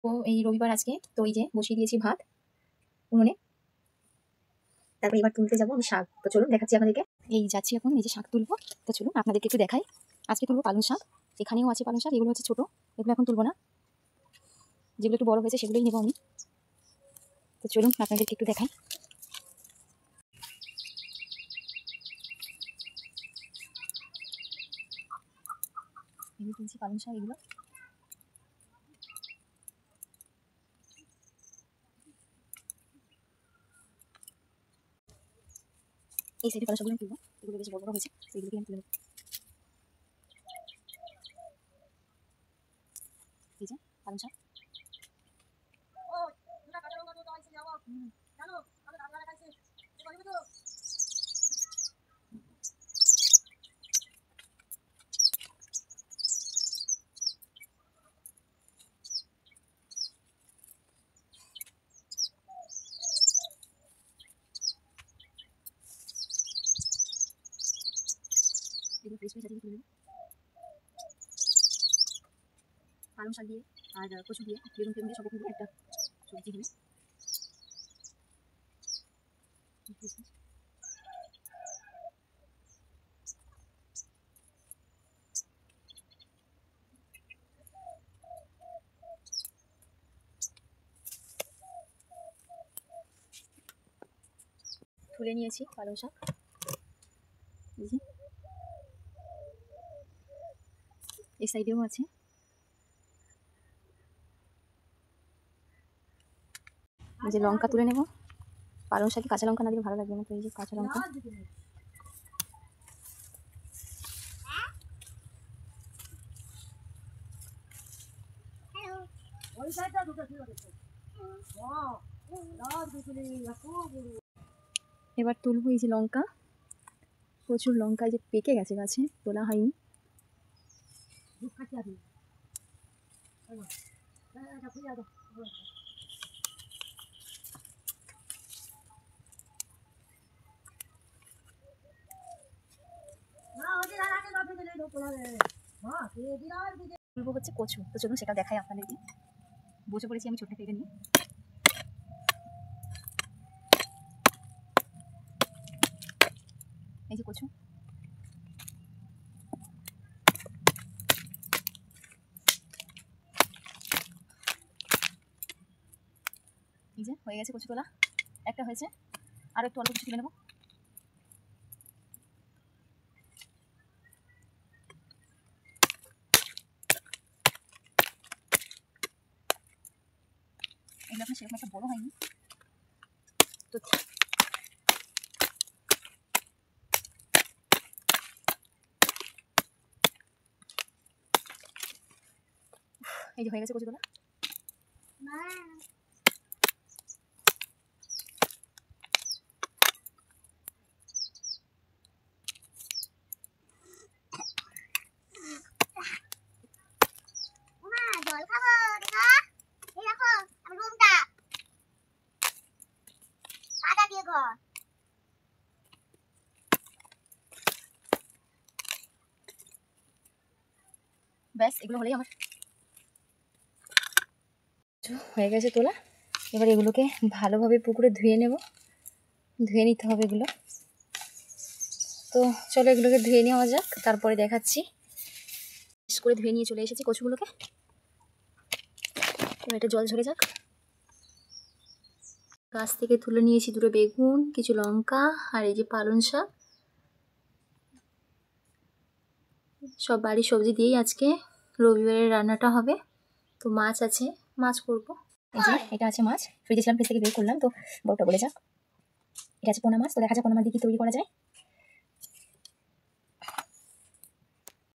তো এই রবিবার আজকে তো এই যে বসিয়ে দিয়েছি ভাত উনুনে। তারপর এবার তুলতে যাবো আমি শাক। তো চলুন দেখাচ্ছি আপনাদেরকে। এই যাচ্ছি এখন, এই যে শাক তুলবো। তো চলুন আপনাদেরকে একটু দেখাই। আজকে তুলবো পালং শাক। এখানেও আছে পালং শাক, এগুলো হচ্ছে ছোট, এগুলো এখন তুলবো না। যেগুলো একটু বড় হয়েছে সেগুলোই নেবো আমি। তো চলুন আপনাদেরকে একটু দেখাই। এগুলো তুলছি পালং শাক, এগুলো এই সাইডে পালং শাকগুলো তুলবো। এগুলো বেশ বড় বড় হয়েছে, এগুলোকে আমি তুলে নেবো। এই যে পালং শাক। এগুলো ফ্রেশ ফ্রেশ আছে, তুলে নেবো। পালং শাক দিয়ে আর কচু দিয়ে বেগুন টেগুন দিয়ে সব রকম একটা সবজি হবে। তুলে নিয়েছি পালং শাক। এই সাইডেও আছে। এই যে লঙ্কা তুলে নেব। পালং শাকে কাঁচা লঙ্কা না দিলে ভালো লাগবে না, তো এই যে কাঁচা লঙ্কা। এবার তুলবো এই যে লঙ্কা, প্রচুর লঙ্কা যে পেকে গেছে গাছে, তোলা হয়নি। তুলবো হচ্ছে কচু, তো চলুন সেটা দেখাই আপনাদেরকে। বসে পড়েছি আমি ছোট্ট পেকে নিয়ে। এই যে কচু, এই যে হয়ে গেছে কচু তোলা। একটা হয়েছে, আর একটু অল্প কিছু তুলে নেবো। এগুলো এখন সেরকম একটা বড় হয়নি, তো এই যে হয়ে গেছে কচু তোলা। ব্যাস এগুলো হলেই আমার হয়ে গেছে তোলা। এবার এগুলোকে ভালোভাবে পুকুরে ধুয়ে নেব, ধুয়ে নিতে হবে এগুলো। তো চলো এগুলোকে ধুয়ে নেওয়া যাক, তারপরে দেখাচ্ছি। বেশ করে ধুয়ে নিয়ে চলে এসেছি কচুগুলোকে। এবার এটা জল ঝরে যাক। গাছ থেকে তুলে নিয়েছি দুটো বেগুন, কিছু লঙ্কা আর এই যে পালং শাক। সব বাড়ির সবজি দিয়েই আজকে রবিবারের রান্নাটা হবে। তো মাছ আছে, মাছ করবো। এই যে এটা আছে মাছ, ফ্রিজে ছিলাম, ফ্রিজ থেকে বের করলাম, তো বড়টা বলে যাক। এটা আছে পোনা মাছ। তো দেখা যাক পোনা মাছ দিয়ে কি তৈরি করা যায়।